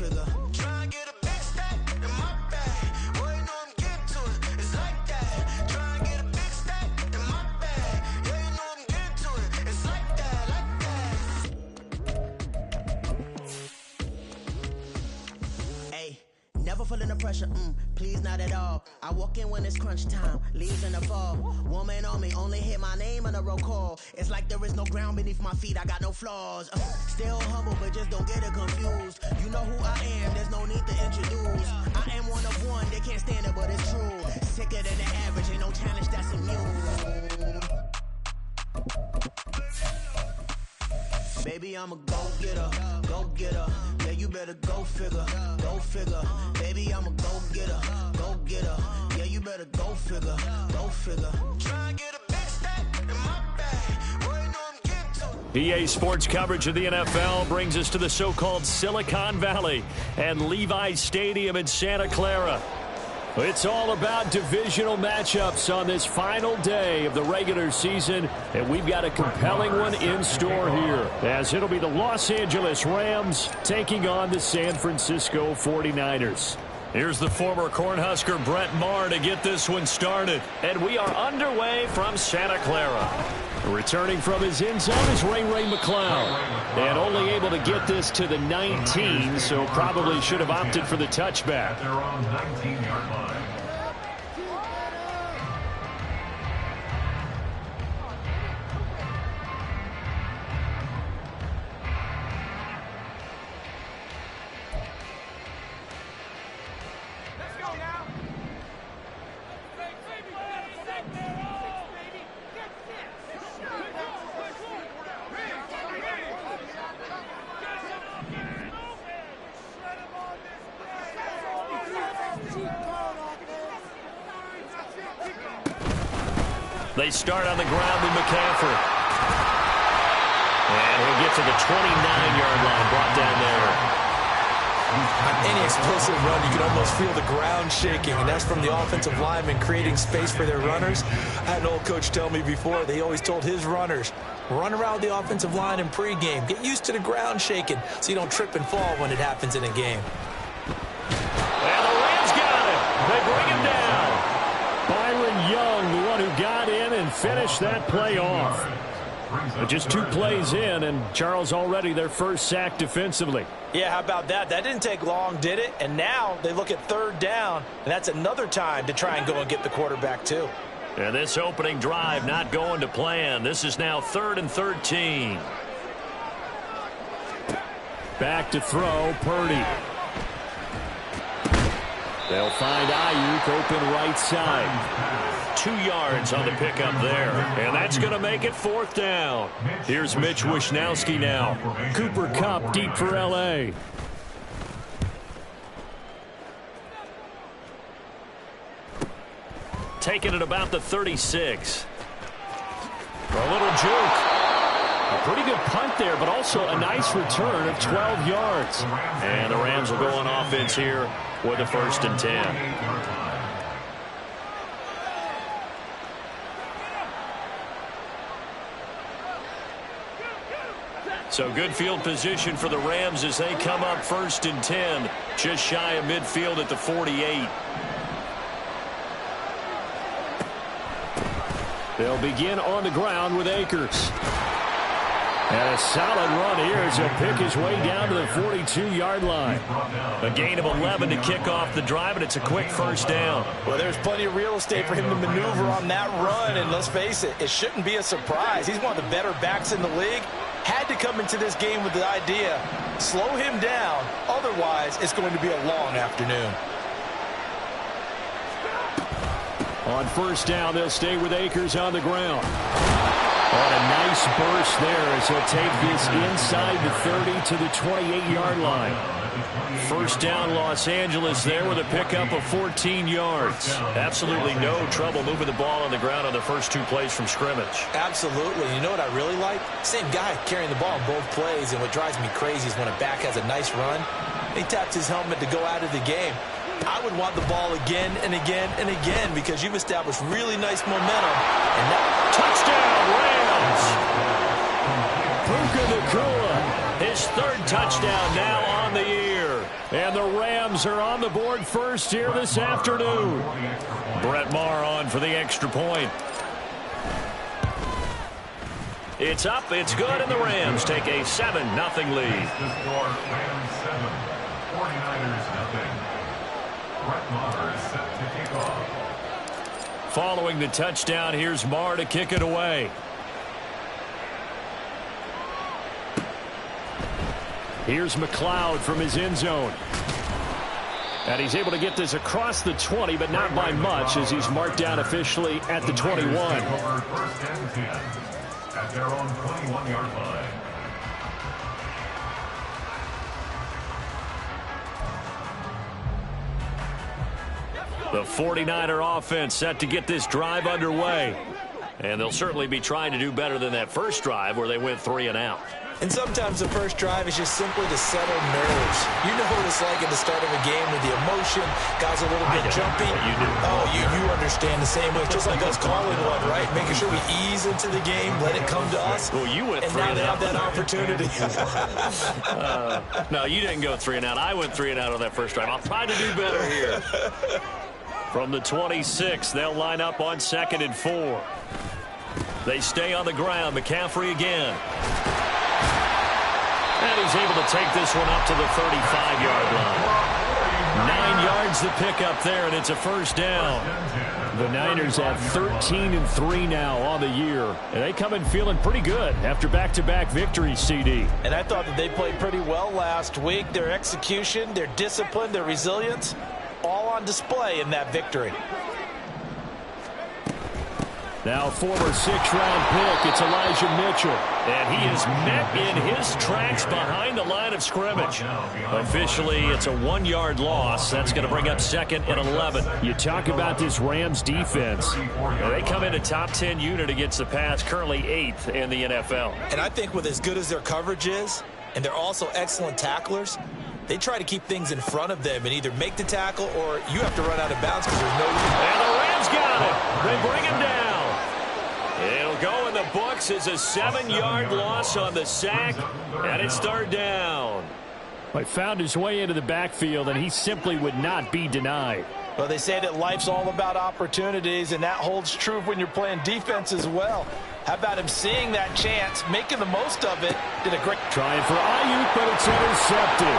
figure. Try and get a big stack in my bag. Boy, you know I'm getting to it. It's like that. Try and get a big stack in my bag. Yeah, you know I'm getting to it. It's like that, like that. Hey, never feeling the pressure, please not at all. I walk in when it's crunch time, leaves in the fall. Woman on me, only hit my name on a roll call. It's like there is no ground beneath my feet, I got no flaws. Still humble, but just don't get it confused. You know who I am, there's no need to introduce. I am one of one, they can't stand it, but it's true. Sicker than the average, ain't no challenge that's immune. Baby, I'm a go-getter, go-getter. Yeah, you better go figure, go figure. Baby, I'm a go-getter, go-getter. Yeah, you better go figure, go figure. Try and get a big stack in my bag. Boy, you know I'm getting to it. EA Sports coverage of the NFL brings us to the so-called Silicon Valley and Levi's Stadium in Santa Clara. It's all about divisional matchups on this final day of the regular season, and we've got a compelling one in store here, as it'll be the Los Angeles Rams taking on the San Francisco 49ers. Here's the former Cornhusker Brett Maher to get this one started. And we are underway from Santa Clara. Returning from his end zone is Ray McCloud. And only able to get this to the 19, so probably should have opted for the touchback. They're on 19-yard line. They start on the ground with McCaffrey. And he'll get to the 29-yard line, brought down there. On any explosive run, you can almost feel the ground shaking, and that's from the offensive linemen creating space for their runners. I had an old coach tell me before, they always told his runners, run around the offensive line in pregame. Get used to the ground shaking so you don't trip and fall when it happens in a game. And the Rams got him. They bring him down. Byron Young, the one who got in and finished that play off. Just 2 plays in, and Charles already their first sack defensively. Yeah, how about that? That didn't take long, did it? And now they look at 3rd down, and that's another time to try and go and get the quarterback too. And this opening drive not going to plan. This is now 3rd and 13. Back to throw, Purdy. They'll find Ayuk open right side. 2 yards on the pickup there. And that's going to make it 4th down. Here's Mitch Wishnowsky now. Cooper Kupp deep for L.A. Taking it about the 36. For a little juke. A pretty good punt there, but also a nice return of 12 yards. And the Rams will go on offense here with a 1st and 10. So good field position for the Rams as they come up 1st and 10. Just shy of midfield at the 48. They'll begin on the ground with Akers. And a solid run here as he'll pick his way down to the 42-yard line. A gain of 11 to kick off the drive, and it's a quick 1st down. Well, there's plenty of real estate for him to maneuver on that run, and let's face it, it shouldn't be a surprise. He's one of the better backs in the league. Had to come into this game with the idea, slow him down, otherwise it's going to be a long afternoon. On 1st down, they'll stay with Akers on the ground. On a nice burst there as he'll take this inside the 30 to the 28-yard line. 1st down, Los Angeles there with a pickup of 14 yards. Absolutely no trouble moving the ball on the ground on the first 2 plays from scrimmage. Absolutely. You know what I really like? Same guy carrying the ball in both plays, and what drives me crazy is when a back has a nice run, he taps his helmet to go out of the game. I would want the ball again and again and again because you've established really nice momentum. And now, touchdown, Rams! Puka Nacua, his 3rd touchdown now on the year. And the Rams are on the board first here this afternoon. Brett Maher on for the extra point. It's up, it's good, and the Rams take a 7-0 lead. The score, Rams 7, 49ers 0. Brett Maher is set to kick off. Following the touchdown, here's Maher to kick it away. Here's McLeod from his end zone. And he's able to get this across the 20, but not by much, as he's marked down officially at the 21. First and 10 at their own 21-yard line. The 49er offense set to get this drive underway. And they'll certainly be trying to do better than that first drive where they went 3 and out. And sometimes the first drive is just simply to settle nerves. You know what it's like at the start of a game with the emotion, guys a little bit jumpy. You do. Oh, you understand the same way. It's just like us calling one, right? Making sure we ease into the game, let it come to us. Well, you went 3 and now and they out. have that opportunity. No, you didn't go 3 and out. I went 3 and out on that first drive. I'll try to do better here. From the 26, they'll line up on 2nd and 4. They stay on the ground. McCaffrey again. And he's able to take this one up to the 35-yard line. 9 yards to pick up there, and it's a first down. The Niners have 13-3 now on the year, and they come in feeling pretty good after back-to-back victories, CD. And I thought that they played pretty well last week. Their execution, their discipline, their resilience, all on display in that victory. Now former 6th-round pick, it's Elijah Mitchell. And he is met in his tracks behind the line of scrimmage. Officially, it's a 1-yard loss. That's going to bring up 2nd and 11. You talk about this Rams defense. They come in a top 10 unit against the pass, currently 8th in the NFL. And I think with as good as their coverage is, and they're also excellent tacklers, they try to keep things in front of them and either make the tackle or you have to run out of bounds because there's no reason. And the Rams got it. They bring him down. It'll go in the books as a 7-yard loss on the sack, and it's 3rd down. He found his way into the backfield, and he simply would not be denied. Well, they say that life's all about opportunities, and that holds true when you're playing defense as well. How about him seeing that chance, making the most of it? Did a great trying for Ayuk, but it's intercepted.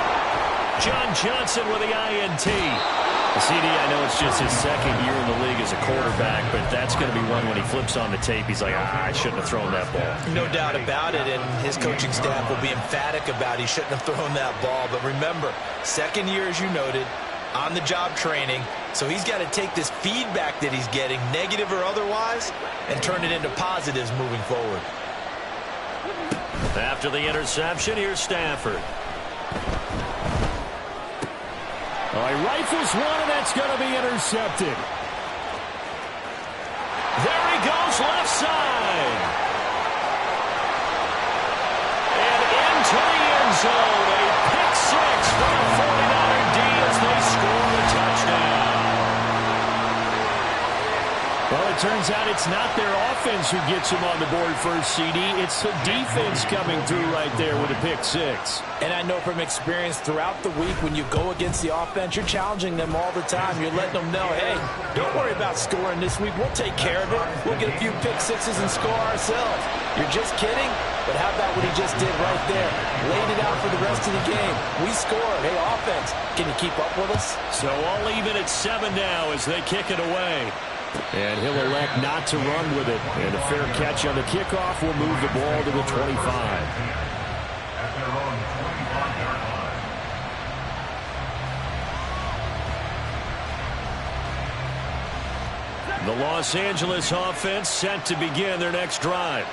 John Johnson with the INT. CD, I know it's just his 2nd year in the league as a quarterback, but that's going to be one when he flips on the tape, he's like, I shouldn't have thrown that ball. No doubt about it, and his coaching staff will be emphatic about he shouldn't have thrown that ball. But remember, 2nd year, as you noted, on-the-job training, so he's got to take this feedback that he's getting, negative or otherwise, and turn it into positives moving forward. After the interception, here's Stafford. He rifles one, and that's going to be intercepted. There he goes, left side. And into the end zone, a pick 6 for the 49er D as they score the touchdown. Well, it turns out it's not their offense who gets them on the board first, CD. It's the defense coming through right there with a pick 6. And I know from experience throughout the week when you go against the offense, you're challenging them all the time. You're letting them know, hey, don't worry about scoring this week. We'll take care of it. We'll get a few pick 6s and score ourselves. You're just kidding? But how about what he just did right there? Laid it out for the rest of the game. We scored. Hey, offense, can you keep up with us? So I'll leave it at 7 now as they kick it away. And he'll elect not to run with it. And a fair catch on the kickoff will move the ball to the 25. At their own 25-yard line. The Los Angeles offense set to begin their next drive.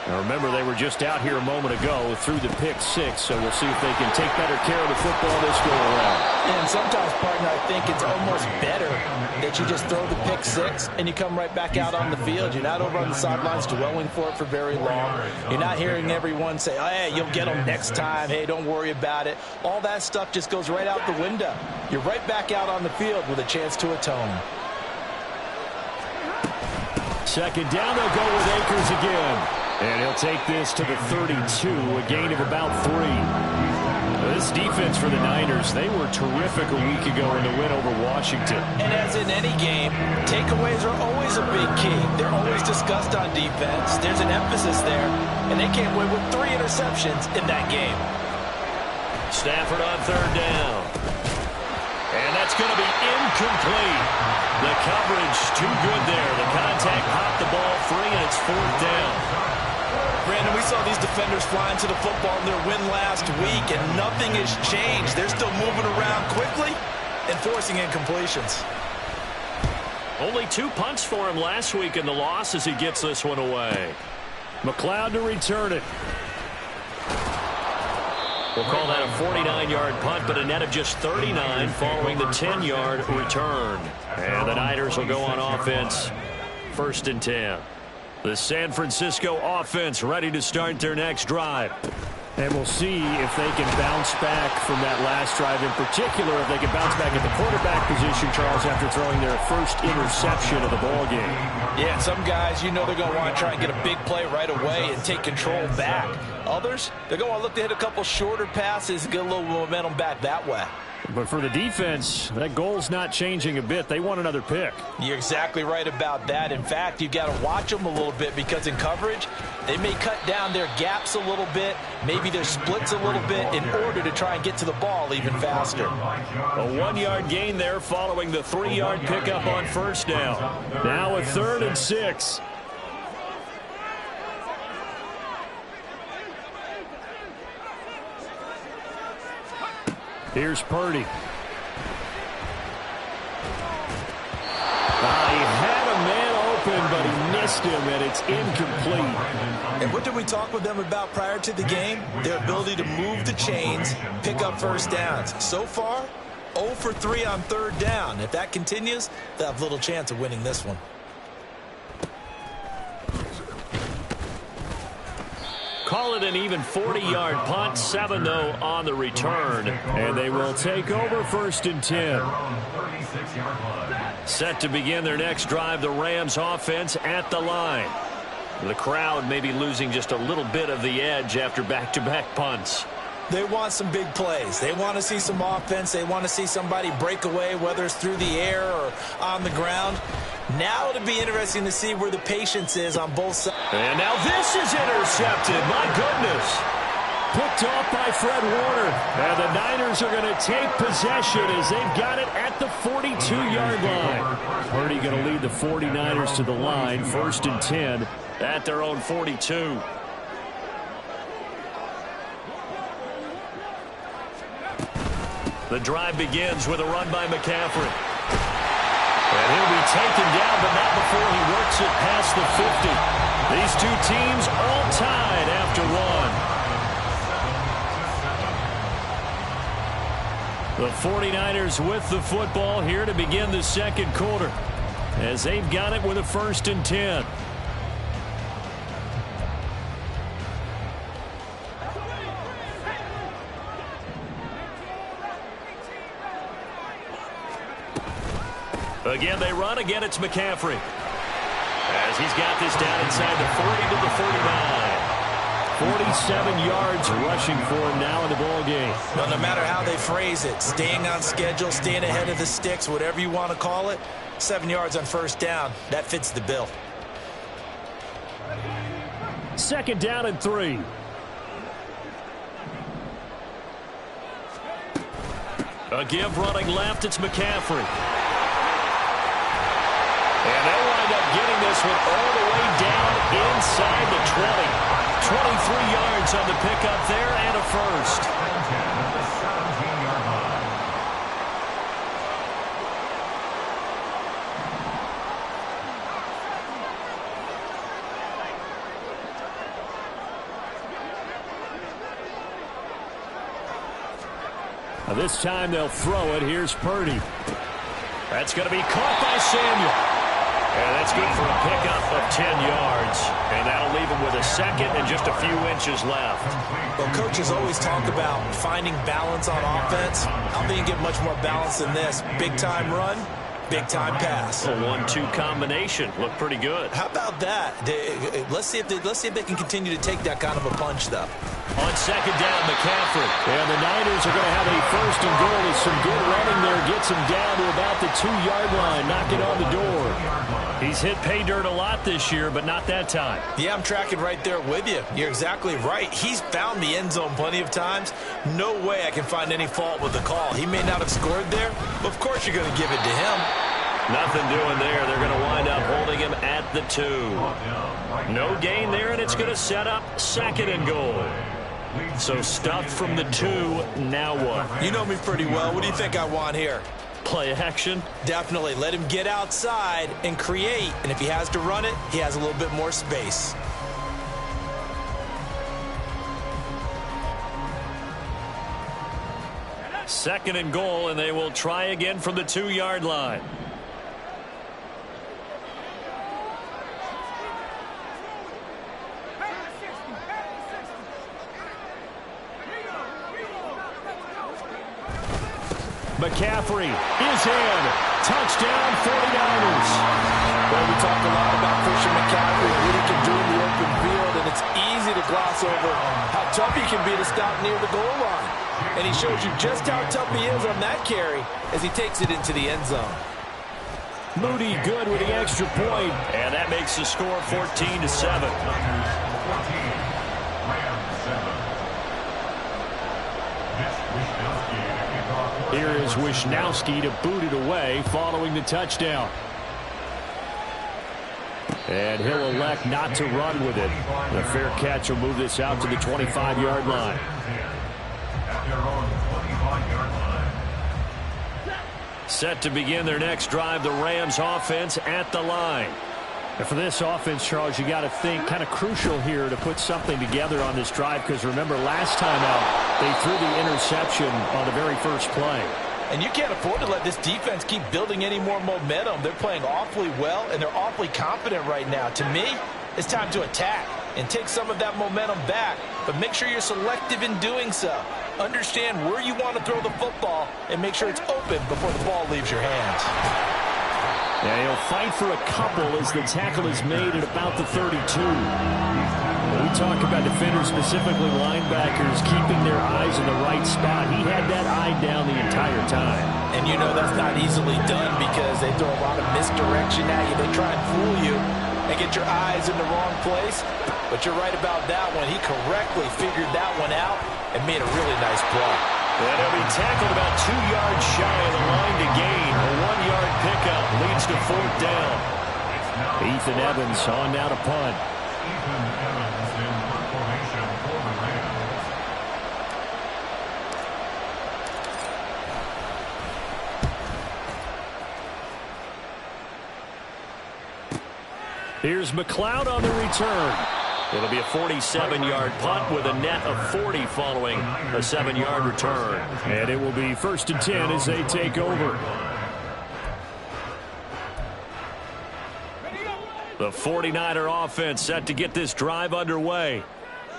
Now remember, they were just out here a moment ago through the pick 6, so we'll see if they can take better care of the football this go around. And sometimes, partner, I think it's almost better that you just throw the pick 6 and you come right back out on the field. You're not over on the sidelines dwelling for it for very long. You're not hearing everyone say, oh, hey, you'll get them next time. Hey, don't worry about it. All that stuff just goes right out the window. You're right back out on the field with a chance to atone. 2nd down, they'll go with Akers again. And he'll take this to the 32, a gain of about 3. This defense for the Niners, they were terrific a week ago in the win over Washington. And as in any game, takeaways are always a big key. They're always discussed on defense. There's an emphasis there, and they came away with 3 interceptions in that game. Stafford on third down. And that's going to be incomplete. The coverage too good there. The contact popped the ball free, and it's fourth down. Brandon, we saw these defenders flying to the football in their win last week, and nothing has changed. They're still moving around quickly and forcing incompletions. Only 2 punts for him last week in the loss as he gets this one away. McLeod to return it. We'll call that a 49-yard punt, but a net of just 39 following the 10-yard return. And the Niners will go on offense, 1st and 10. The San Francisco offense ready to start their next drive. And we'll see if they can bounce back from that last drive. In particular, if they can bounce back at the quarterback position, Charles, after throwing their first interception of the ball game. Yeah, some guys, you know they're going to want to try and get a big play right away and take control back. Others, they're going to look to hit a couple shorter passes and get a little momentum back that way. But for the defense, that goal's not changing a bit. They want another pick. You're exactly right about that. In fact, you've got to watch them a little bit because in coverage, they may cut down their gaps a little bit, maybe their splits a little bit in order to try and get to the ball even faster. A 1-yard gain there following the 3-yard pickup on first down. Now a 3rd and 6. Here's Purdy. He had a man open, but he missed him, and it's incomplete. And what did we talk with them about prior to the game? Their ability to move the chains, pick up first downs. So far, 0 for 3 on 3rd down. If that continues, they'll have little chance of winning this one. Call it an even 40-yard punt, 7 though on the return. And they will take over 1st and 10. Set to begin their next drive, the Rams offense at the line. The crowd may be losing just a little bit of the edge after back-to-back punts. They want some big plays. They want to see some offense. They want to see somebody break away, whether it's through the air or on the ground. Now it'll be interesting to see where the patience is on both sides. And now this is intercepted. My goodness. Picked off by Fred Warner. And the Niners are going to take possession as they've got it at the 42-yard line. Purdy going to lead the 49ers to the line. 1st and 10 at their own 42. The drive begins with a run by McCaffrey. And he'll be taken down, but not before he works it past the 50. These two teams all tied after one. The 49ers with the football here to begin the 2nd quarter, as they've got it with a 1st and 10. Again, they run. Again, it's McCaffrey. As he's got this down inside the 40 to the 49. 47 yards rushing for him now in the ball game. Well, no matter how they phrase it, staying on schedule, staying ahead of the sticks, whatever you want to call it, 7 yards on 1st down, that fits the bill. 2nd down and 3. A give running left, it's McCaffrey. And they'll wind up getting this one all the way down inside the 20. 23 yards on the pickup there and a 1st. Now this time they'll throw it. Here's Purdy. That's going to be caught by Samuel. And that's good for a pickup of 10 yards. And that'll leave him with a 2nd and just a few inches left. Well, coaches always talk about finding balance on offense. I don't think you get much more balance than this. Big-time run, Big-time pass. A 1-2 combination. Looked pretty good. How about that? Let's see if they can continue to take that kind of a punch, though. On second down, McCaffrey. And the Niners are going to have a first and goal with some good running there. Gets him down to about the 2-yard line. Knocking on the door. He's hit pay dirt a lot this year, but not that time. Yeah, I'm tracking right there with you. You're exactly right. He's found the end zone plenty of times. No way I can find any fault with the call. He may not have scored there, but of course you're going to give it to him. Nothing doing there. They're going to wind up holding him at the 2. No gain there, and it's going to set up second and goal. So stuffed from the 2. Now what? You know me pretty well. What do you think I want here? Play action? Definitely. Let him get outside and create. And if he has to run it, he has a little bit more space. Second and goal, and they will try again from the 2-yard line. McCaffrey is in. Touchdown, 49ers. Well, we talk a lot about Christian McCaffrey and what he can do in the open field, and it's easy to gloss over how tough he can be to stop near the goal line. And he shows you just how tough he is on that carry as he takes it into the end zone. Moody good with the extra point, and that makes the score 14-7. Here is Wisnowski to boot it away following the touchdown. And he'll elect not to run with it. The fair catch will move this out to the 25-yard line. Set to begin their next drive, the Rams offense at the line. And for this offense, Charles, you got to think kind of crucial here to put something together on this drive, because remember last time out they threw the interception on the very first play. And you can't afford to let this defense keep building any more momentum. They're playing awfully well, and they're awfully confident right now. To me, it's time to attack and take some of that momentum back, but make sure you're selective in doing so. Understand where you want to throw the football and make sure it's open before the ball leaves your hands. Yeah, he'll fight for a couple as the tackle is made at about the 32. When we talk about defenders, specifically linebackers, keeping their eyes in the right spot, he had that eye down the entire time. And you know that's not easily done because they throw a lot of misdirection at you. They try and fool you and get your eyes in the wrong place. But you're right about that one. He correctly figured that one out and made a really nice play. And he'll be tackled about 2 yards shy of the line to gain. A 1-yard pickup leads to fourth down. Ethan Evans on now to punt. Ethan Evans in punt formation for the Rams. Here's McLeod on the return. It'll be a 47-yard punt with a net of 40 following a 7-yard return. And it will be 1st and 10 as they take over. The 49er offense set to get this drive underway.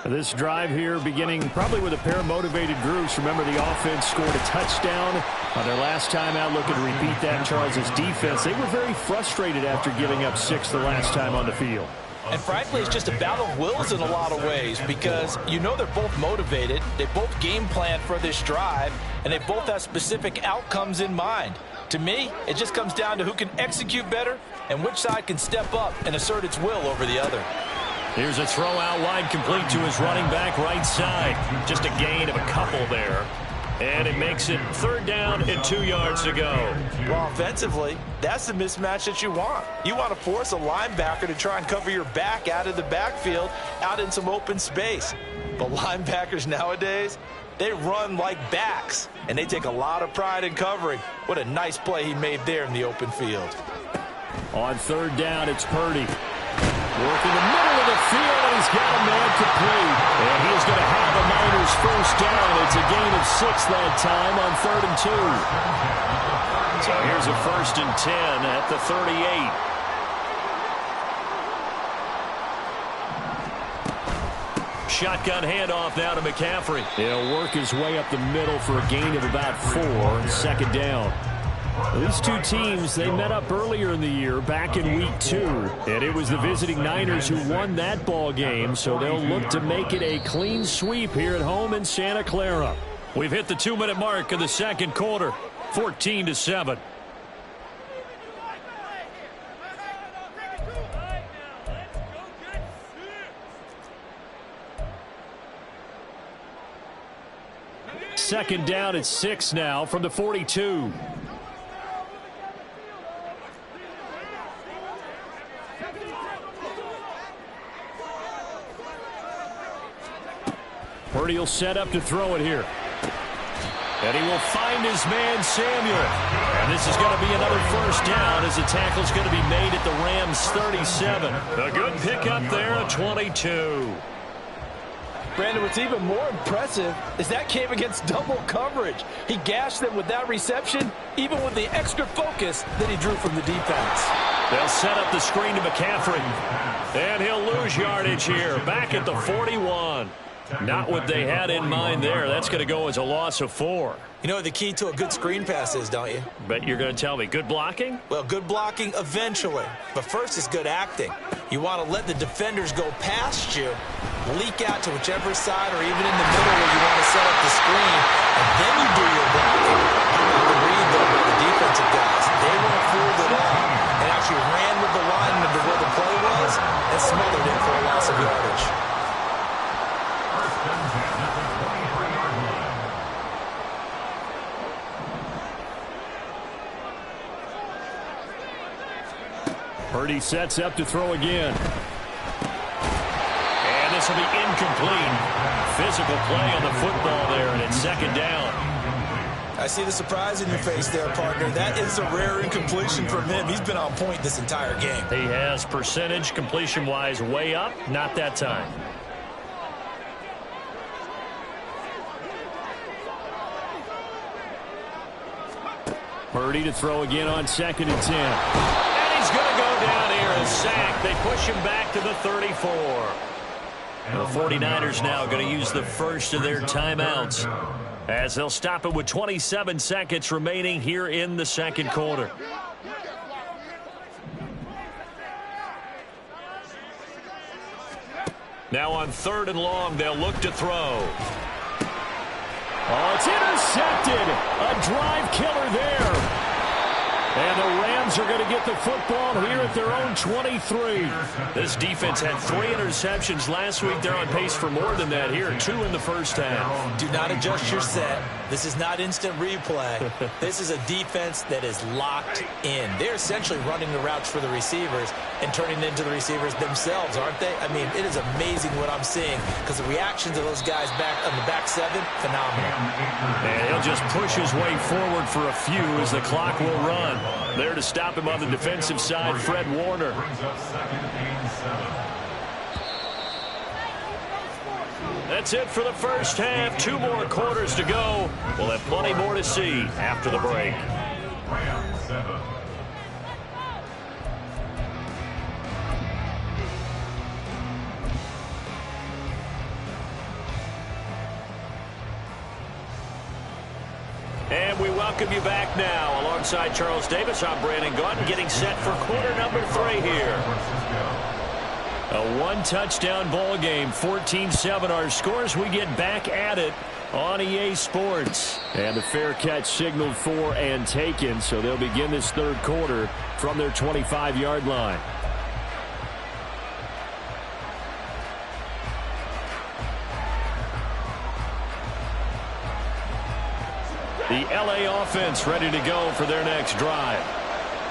This drive here beginning probably with a pair of motivated groups. Remember, the offense scored a touchdown on their last time out. Looking to repeat that. Charles's defense, they were very frustrated after giving up 6 the last time on the field. And frankly, it's just a battle of wills in a lot of ways because you know they're both motivated. They both game plan for this drive, and they both have specific outcomes in mind. To me, it just comes down to who can execute better and which side can step up and assert its will over the other. Here's a throw out wide, complete to his running back right side. Just a gain of a couple there. And it makes it 3rd down and 2 yards to go. Well, offensively, that's the mismatch that you want. You want to force a linebacker to try and cover your back out of the backfield, out in some open space. But linebackers nowadays, they run like backs, and they take a lot of pride in covering. What a nice play he made there in the open field. On 3rd down, it's Purdy. Working the middle of the field, and he's got a man complete. And he is going to have the Niners first down. It's a gain of 6 that time on 3rd and 2. So here's a 1st and 10 at the 38. Shotgun handoff now to McCaffrey. He'll work his way up the middle for a gain of about 4. 2nd down. These two teams, they met up earlier in the year, back in week 2. And it was the visiting Niners who won that ball game, so they'll look to make it a clean sweep here at home in Santa Clara. We've hit the 2-minute mark of the second quarter, 14-7. Second down at 6 now from the 42. Purdy will set up to throw it here. And he will find his man, Samuel. And this is going to be another first down as the tackle's going to be made at the Rams' 37. A good pickup there at 22. Brandon, what's even more impressive is that came against double coverage. He gashed them with that reception, even with the extra focus that he drew from the defense. They'll set up the screen to McCaffrey. And he'll lose yardage here, back at the 41. Not what they had in mind there. That's going to go as a loss of 4. You know what the key to a good screen pass is, don't you? Bet you're going to tell me. Good blocking? Well, good blocking eventually. But first is good acting. You want to let the defenders go past you, leak out to whichever side or even in the middle where you want to set up the screen, and then you do your blocking. Good read, though, by the defensive guys. They weren't fooled at all and actually ran with the lineman to where the play was and smothered it for a loss of yardage. Purdy sets up to throw again. And this will be incomplete. Physical play on the football there, and it's second down. I see the surprise in your face there, partner. That is a rare incompletion from him. He's been on point this entire game. He has percentage completion-wise way up. Not that time. Purdy to throw again on 2nd and 10. He's going to go down here and sack. They push him back to the 34. And the 49ers now going to use the first of their timeouts as they'll stop it with 27 seconds remaining here in the second quarter. Now on 3rd and long, they'll look to throw. Oh, it's intercepted. A drive killer there. And the Rams are going to get the football here at their own 23. This defense had 3 interceptions last week. They're on pace for more than that here. 2 in the first half. Do not adjust your set. This is not instant replay. This is a defense that is locked in. They're essentially running the routes for the receivers and turning into the receivers themselves, aren't they? I mean, it is amazing what I'm seeing because the reactions of those guys back on the back 7, phenomenal. And he'll just push his way forward for a few as the clock will run. There to stop him on the defensive side, Fred Warner. That's it for the first half. 2 more quarters to go. We'll have plenty more to see after the break. And we welcome you back now. Alongside Charles Davis, I'm Brandon Gunn, getting set for quarter number 3 here. A 1-touchdown ball game, 14-7 our scores. We get back at it on EA Sports. And the fair catch signaled for and taken, so they'll begin this third quarter from their 25-yard line. The LA offense ready to go for their next drive.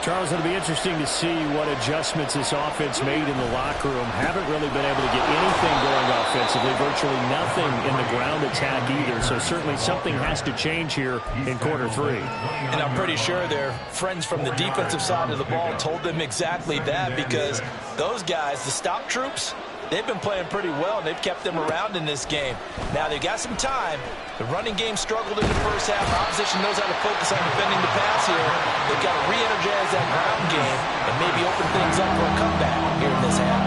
Charles, it'll be interesting to see what adjustments this offense made in the locker room. Haven't really been able to get anything going offensively, virtually nothing in the ground attack either. So certainly something has to change here in quarter 3. And I'm pretty sure their friends from the defensive side of the ball told them exactly that, because those guys, the stop troops, they've been playing pretty well, and they've kept them around in this game. Now, they've got some time. The running game struggled in the first half. Opposition knows how to focus on defending the pass here. They've got to re-energize that ground game and maybe open things up for a comeback here in this half.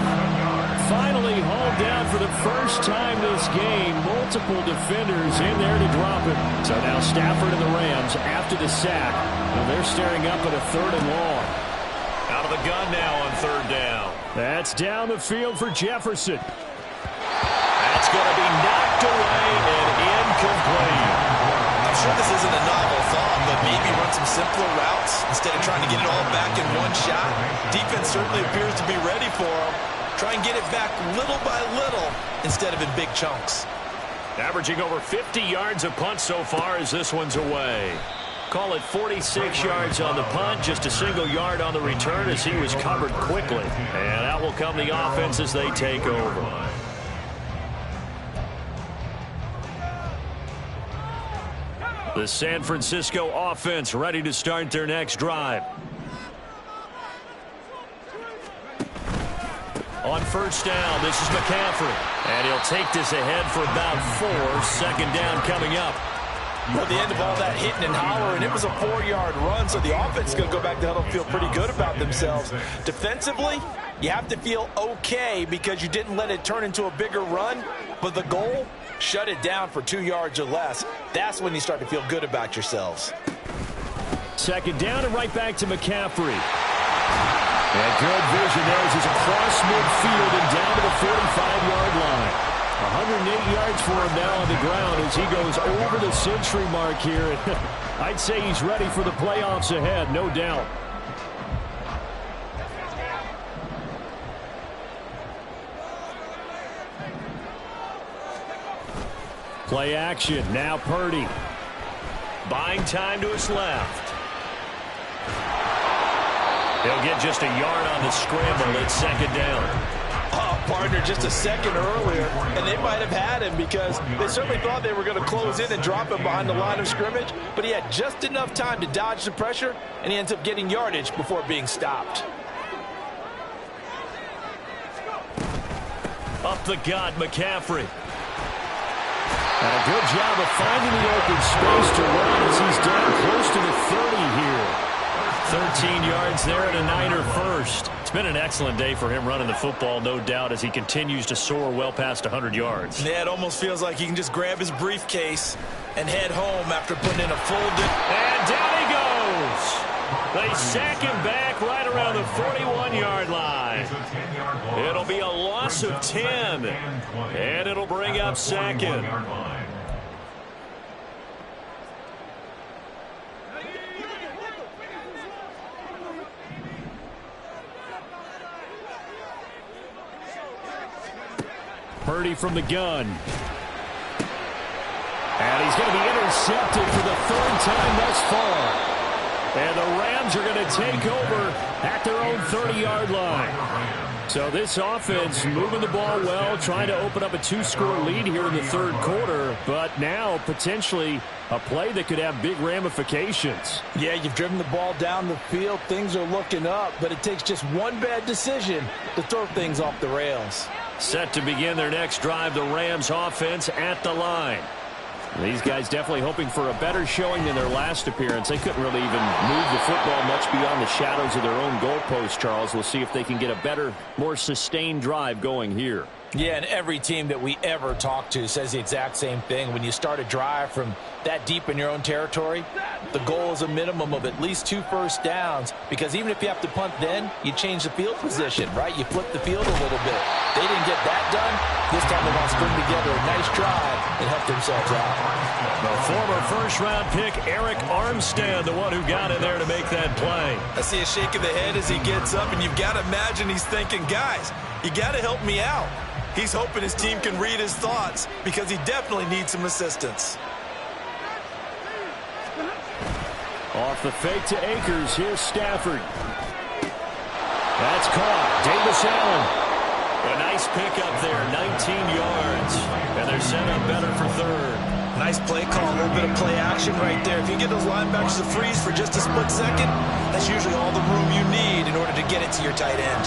finally hauled down for the first time this game. Multiple defenders in there to drop it. So now Stafford and the Rams after the sack. Well, they're staring up at a 3rd and long. Out of the gun now on 3rd down. That's down the field for Jefferson. That's going to be knocked away and incomplete. I'm sure this isn't a novel thought, but maybe run some simpler routes instead of trying to get it all back in one shot. Defense certainly appears to be ready for him. Try and get it back little by little instead of in big chunks. Averaging over 50 yards a punt so far as this one's away. Call it 46 yards on the punt, just a single yard on the return as he was covered quickly. And out will come the offense as they take over. The San Francisco offense ready to start their next drive. On 1st down, this is McCaffrey. And he'll take this ahead for about 4. 2nd down coming up. Well, the end of all that hitting and hollering, it was a 4-yard run, so the offense is going to go back to huddle and feel pretty good about themselves. Defensively, you have to feel okay because you didn't let it turn into a bigger run, but the goal, shut it down for 2 yards or less. That's when you start to feel good about yourselves. 2nd down and right back to McCaffrey. And good vision there as he's across midfield and down to the 45-yard line. 108 yards for him now on the ground as he goes over the century mark here. I'd say he's ready for the playoffs ahead, no doubt. Play action, now Purdy. Buying time to his left. He'll get just a yard on the scramble at 2nd down. Oh, partner, just a second earlier, and they might have had him because they certainly thought they were going to close in and drop him behind the line of scrimmage, but he had just enough time to dodge the pressure, and he ends up getting yardage before being stopped. Up the gut, McCaffrey. And a good job of finding the open space to run as he's down close to the 30 here. 13 yards there and a Niner first. It's been an excellent day for him running the football, no doubt, as he continues to soar well past 100 yards. Yeah, it almost feels like he can just grab his briefcase and head home after putting in a full day. And down he goes. They sack him back right around the 41-yard line. It'll be a loss of 10, and it'll bring up 2nd. Purdy from the gun. And he's going to be intercepted for the 3rd time thus far. And the Rams are going to take over at their own 30-yard line. So this offense moving the ball well, trying to open up a 2-score lead here in the 3rd quarter, but now potentially a play that could have big ramifications. Yeah, you've driven the ball down the field. Things are looking up, but it takes just one bad decision to throw things off the rails. Set to begin their next drive, the Rams offense at the line. These guys definitely hoping for a better showing than their last appearance. They couldn't really even move the football much beyond the shadows of their own goalpost, Charles. We'll see if they can get a better, more sustained drive going here. Yeah, and every team that we ever talk to says the exact same thing. When you start a drive from that deep in your own territory, the goal is a minimum of at least 2 first downs, because even if you have to punt then, you change the field position, right? You flip the field a little bit. They didn't get that done. This time they want to string together a nice drive and help themselves out. The former first-round pick, Eric Armstead, the one who got in there to make that play. I see a shake of the head as he gets up, and you've got to imagine he's thinking, guys, you got to help me out. He's hoping his team can read his thoughts because he definitely needs some assistance. Off the fake to Akers, here's Stafford. That's caught. Davis Allen. A nice pickup there, 19 yards. And they're set up better for 3rd. Nice play call, a little bit of play action right there. If you get those linebackers to freeze for just a split second, that's usually all the room you need in order to get it to your tight end.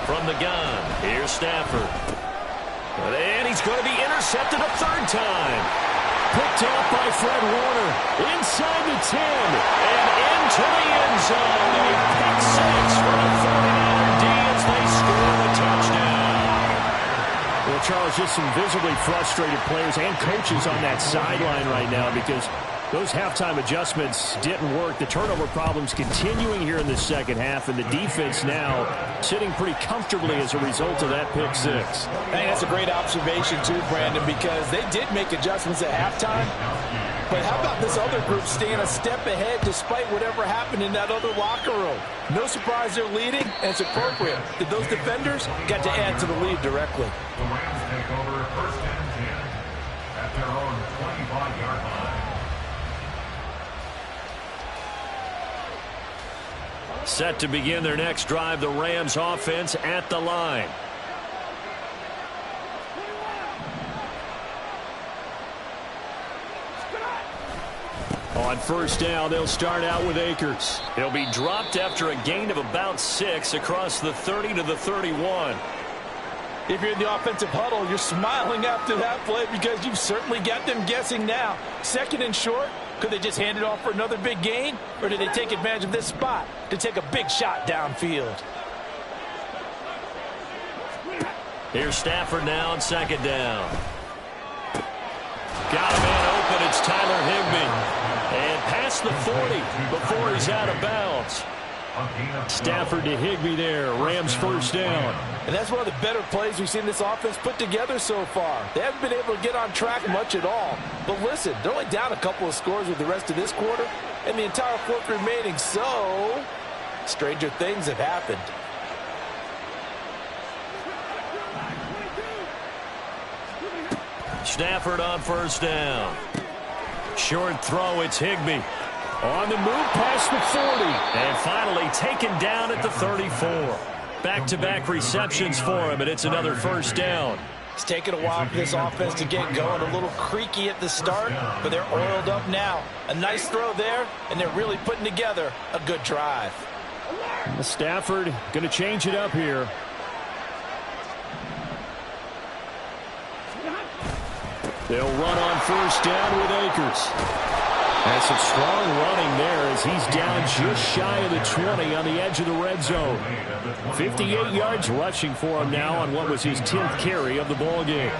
From the gun, here's Stafford. And he's going to be intercepted a 3rd time. Picked off by Fred Warner. Inside the 10. And into the end zone. A pick 6 for a 49er D. It's as they score the touchdown. Well, Charles, just some visibly frustrated players and coaches on that sideline right now because those halftime adjustments didn't work. The turnover problems continuing here in the second half, and the defense now sitting pretty comfortably as a result of that pick six. I think that's a great observation too, Brandon, because they did make adjustments at halftime. But how about this other group staying a step ahead despite whatever happened in that other locker room? No surprise they're leading, and it's appropriate that those defenders got to add to the lead directly. The Rams take over first and 10 at their own 25-yard line. Set to begin their next drive, the Rams offense at the line. On first down, they'll start out with Akers. He'll be dropped after a gain of about 6 across the 30 to the 31. If you're in the offensive huddle, you're smiling after that play because you've certainly got them guessing now. Second and short, could they just hand it off for another big gain? Or did they take advantage of this spot to take a big shot downfield? Here's Stafford now on second down. Got a man open. It's Tyler Higbee. And past the 40 before he's out of bounds. Stafford to Higbee there. Rams first down. And that's one of the better plays we've seen this offense put together so far. They haven't been able to get on track much at all. But listen, they're only down a couple of scores with the rest of this quarter and the entire fourth remaining. So, stranger things have happened. Stafford on first down. Short throw, it's Higbee. On the move past the 40. And finally taken down at the 34. Back-to-back receptions for him, and it's another first down. It's taken a while for this offense to get going. A little creaky at the start, but they're oiled up now. A nice throw there, and they're really putting together a good drive. Stafford going to change it up here. They'll run on first down with Akers. And some strong running there as he's down just shy of the 20 on the edge of the red zone. 58 yards rushing for him now on what was his 10th carry of the ball game.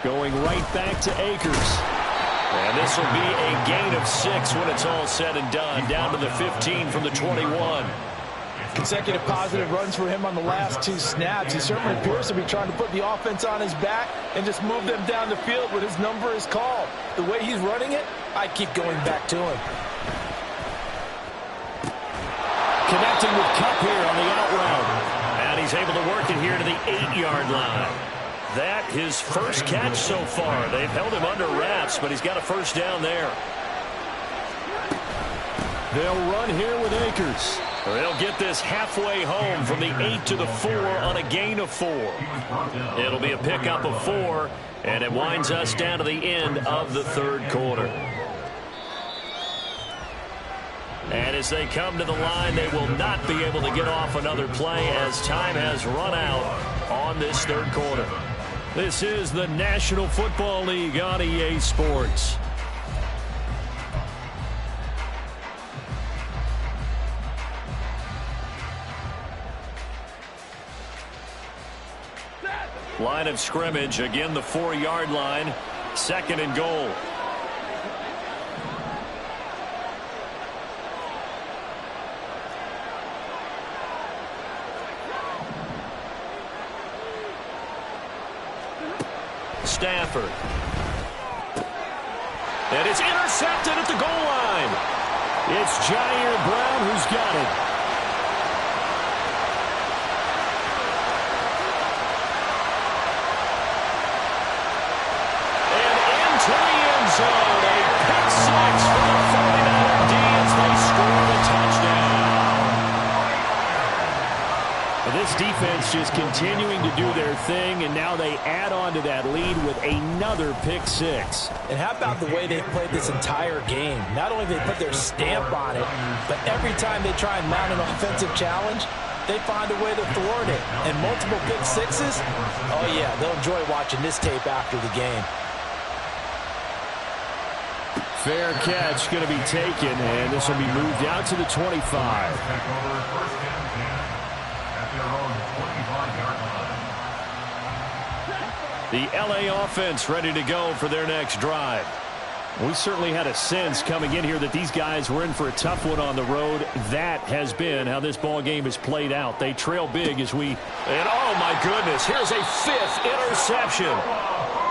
Going right back to Akers. And this will be a gain of 6 when it's all said and done. Down to the 15 from the 21. Consecutive positive runs for him on the last 2 snaps. He certainly appears to be trying to put the offense on his back and just move them down the field when his number is called. The way he's running it, I keep going back to him. Connecting with Kupp here on the out route. And he's able to work it here to the 8-yard line. That his first catch so far. They've held him under wraps, but he's got a first down there. They'll run here with Akers. They'll get this halfway home from the 8 to the 4 on a gain of 4. It'll be a pickup of 4, and it winds us down to the end of the third quarter. And as they come to the line, they will not be able to get off another play as time has run out on this third quarter. This is the National Football League on EA Sports. Line of scrimmage, again the 4-yard line, second and goal. Stafford. And it's intercepted at the goal line. It's Jair Brown who's got it. And into the end zone. A pick 6 for the 49er D as they score the touchdown. This defense just continuing to do their thing, and now they add on to that lead with another pick 6. And how about the way they've played this entire game? Not only have they put their stamp on it, but every time they try and mount an offensive challenge, they find a way to thwart it. And multiple pick sixes, oh yeah, they'll enjoy watching this tape after the game. Fair catch going to be taken, and this will be moved out to the 25. The LA offense ready to go for their next drive. We certainly had a sense coming in here that these guys were in for a tough one on the road. That has been how this ball game has played out. They trail big as we... And oh my goodness, here's a 5th interception.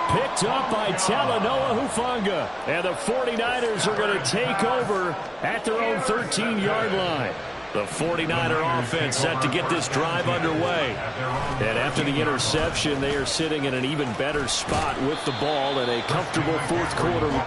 Picked up by Talanoa Hufanga. And the 49ers are going to take over at their own 13-yard line. The 49er offense set to get this drive underway. And after the interception, they are sitting in an even better spot with the ball in a comfortable fourth quarter.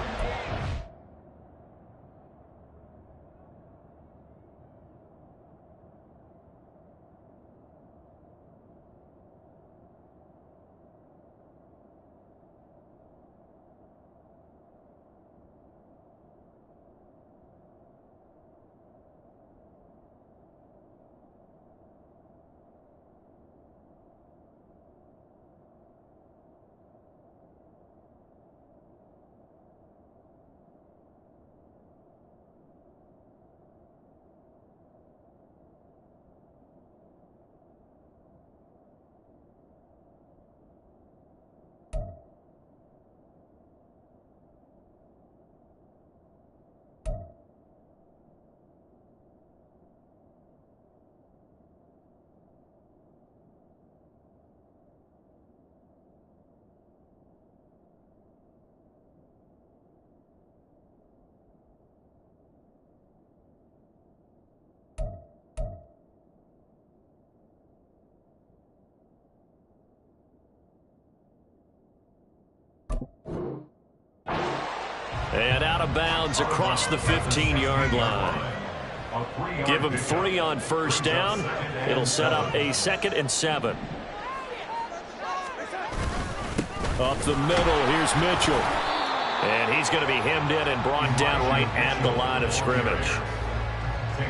And out of bounds across the 15-yard line. Give them 3 on first down. It'll set up a 2nd and 7. Up the middle, here's Mitchell. And he's going to be hemmed in and brought down right at the line of scrimmage.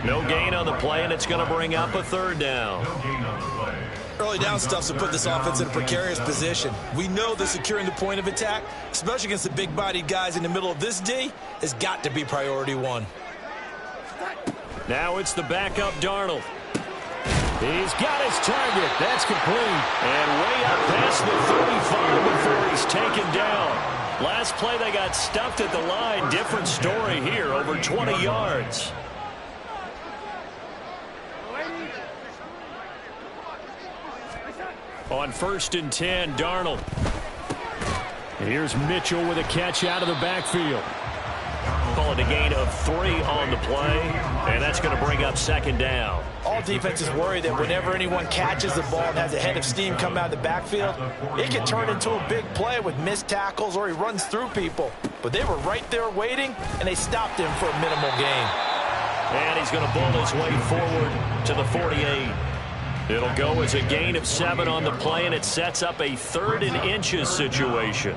No gain on the play, and it's going to bring up a 3rd down. Early down stuff's to put this offense in a precarious position. We know that securing the point of attack, especially against the big-bodied guys in the middle of this D, has got to be priority 1. Now it's the backup Darnold. He's got his target. That's complete. And way up past the 35 before he's taken down. Last play they got stuffed at the line. Different story here, over 20 yards. On 1st and 10, Darnold. Here's Mitchell with a catch out of the backfield. Call it a gain of 3 on the play, and that's going to bring up 2nd down. All defenses worry that whenever anyone catches the ball and has a head of steam come out of the backfield, it can turn into a big play with missed tackles or he runs through people. But they were right there waiting, and they stopped him for a minimal gain. And he's going to bull his way forward to the 48. It'll go as a gain of 7 on the play, and it sets up a 3rd and inches situation.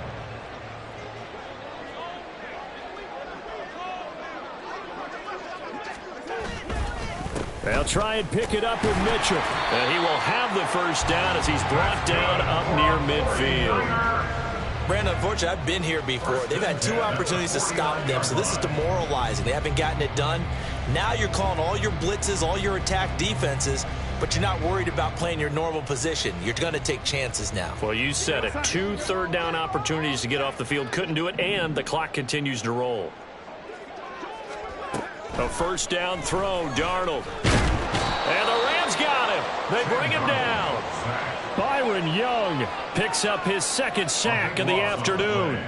They'll try and pick it up with Mitchell. And he will have the first down as he's brought down up near midfield. Brandon, unfortunately, I've been here before. They've had 2 opportunities to stop them, so this is demoralizing. They haven't gotten it done. Now you're calling all your blitzes, all your attack defenses, but you're not worried about playing your normal position. You're going to take chances now. Well, you said it. 2 third-down opportunities to get off the field. Couldn't do it, and the clock continues to roll. A first down throw, Darnold. And the Rams got him. They bring him down. Byron Young picks up his 2nd sack of the afternoon.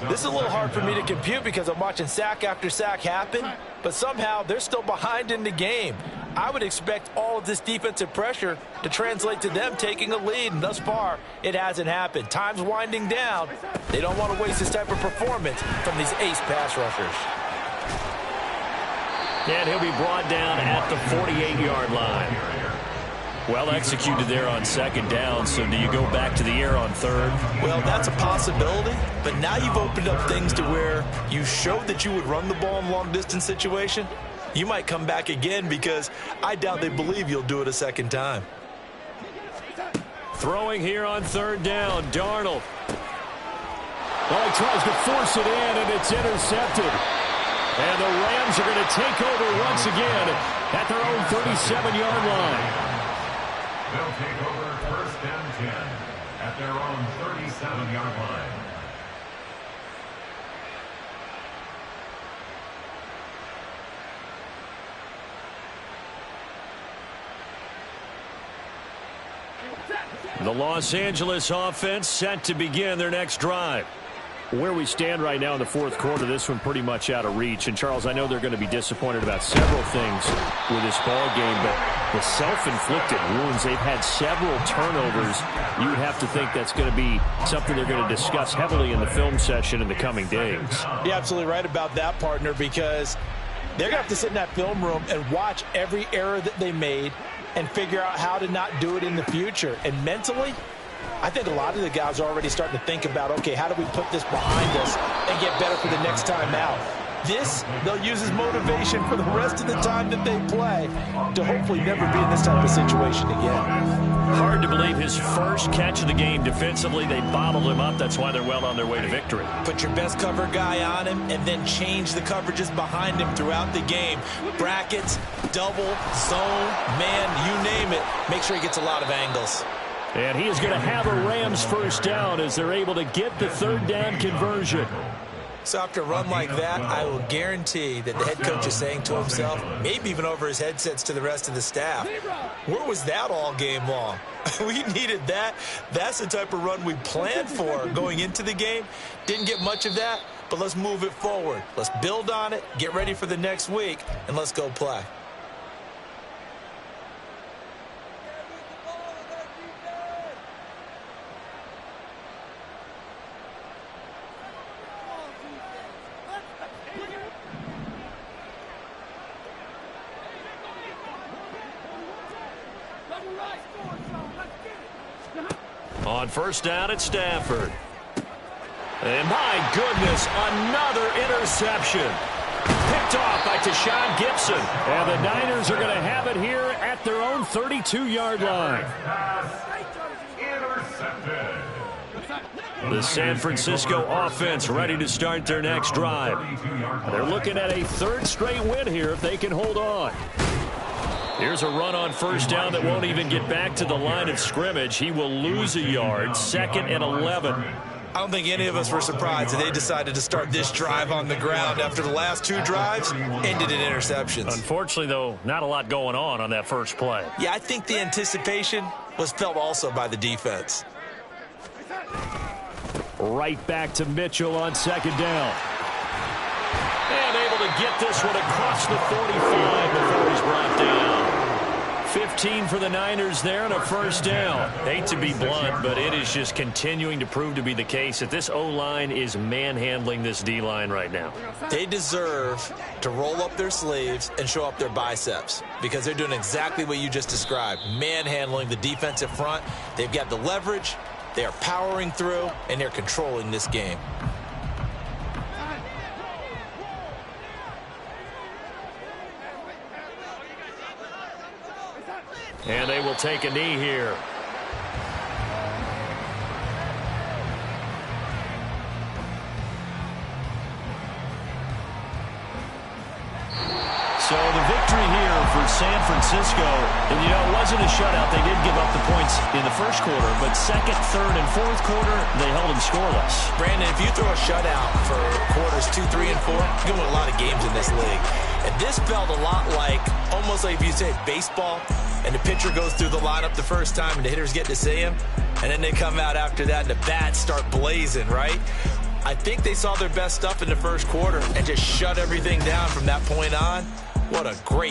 This is a little hard for me to compute because I'm watching sack after sack happen, but somehow they're still behind in the game. I would expect all of this defensive pressure to translate to them taking a lead, and thus far, it hasn't happened. Time's winding down. They don't want to waste this type of performance from these ace pass rushers. And he'll be brought down at the 48-yard line. Well executed there on 2nd down, so do you go back to the air on 3rd? Well, that's a possibility, but now you've opened up things to where you showed that you would run the ball in long-distance situation. you might come back again because I doubt they believe you'll do it a second time. Throwing here on third down, Darnold. Well, he tries to force it in, and it's intercepted. And the Rams are going to take over once again at their own 37-yard line. They'll take over first and 10 at their own 37-yard line. The Los Angeles offense set to begin their next drive. Where we stand right now in the fourth quarter, this one pretty much out of reach. And, Charles, I know they're going to be disappointed about several things with this ball game, but the self-inflicted wounds, they've had several turnovers. You would have to think that's going to be something they're going to discuss heavily in the film session in the coming days. You're absolutely right about that, partner, because they're going to have to sit in that film room and watch every error that they made and figure out how to not do it in the future. And mentally, I think a lot of the guys are already starting to think about, okay, how do we put this behind us and get better for the next time out? This, they'll use as motivation for the rest of the time that they play to hopefully never be in this type of situation again. Hard to believe his first catch of the game defensively. They bottled him up. That's why they're well on their way to victory. Put your best cover guy on him and then change the coverages behind him throughout the game. Brackets, double, zone, man, you name it. Make sure he gets a lot of angles. And he is going to have a Rams first down as they're able to get the third down conversion. So after a run like that, I will guarantee that the head coach is saying to himself, maybe even over his headsets to the rest of the staff, where was that all game long? We needed that. That's the type of run we planned for going into the game. Didn't get much of that, but let's move it forward. Let's build on it, get ready for the next week, and let's go play. On first down at Stafford. And my goodness, another interception. Picked off by Tashawn Gibson. And the Niners are going to have it here at their own 32-yard line. The San Francisco offense ready to start their next drive. They're looking at a third straight win here if they can hold on. Here's a run on first down that won't even get back to the line of scrimmage. He will lose a yard, 2nd and 11. I don't think any of us were surprised that they decided to start this drive on the ground after the last two drives ended in interceptions. Unfortunately, though, not a lot going on that first play. Yeah, I think the anticipation was felt also by the defense. Right back to Mitchell on second down. And able to get this one across the 45 before he's brought down. 15 for the Niners there and a first down. Hate to be blunt, but it is just continuing to prove to be the case that this O-line is manhandling this D-line right now. They deserve to roll up their sleeves and show up their biceps because they're doing exactly what you just described, manhandling the defensive front. They've got the leverage, they are powering through, and they're controlling this game. And they will take a knee here. So the victory here for San Francisco, and you know, it wasn't a shutout. They did give up the points in the first quarter, but second, third, and fourth quarter, they held them scoreless. Brandon, if you throw a shutout for quarters 2, 3, and 4, you can win a lot of games in this league. And this felt a lot like, almost like if you say baseball, and the pitcher goes through the lineup the first time and the hitters get to see him, and then they come out after that and the bats start blazing, right? I think they saw their best stuff in the first quarter and just shut everything down from that point on. What a great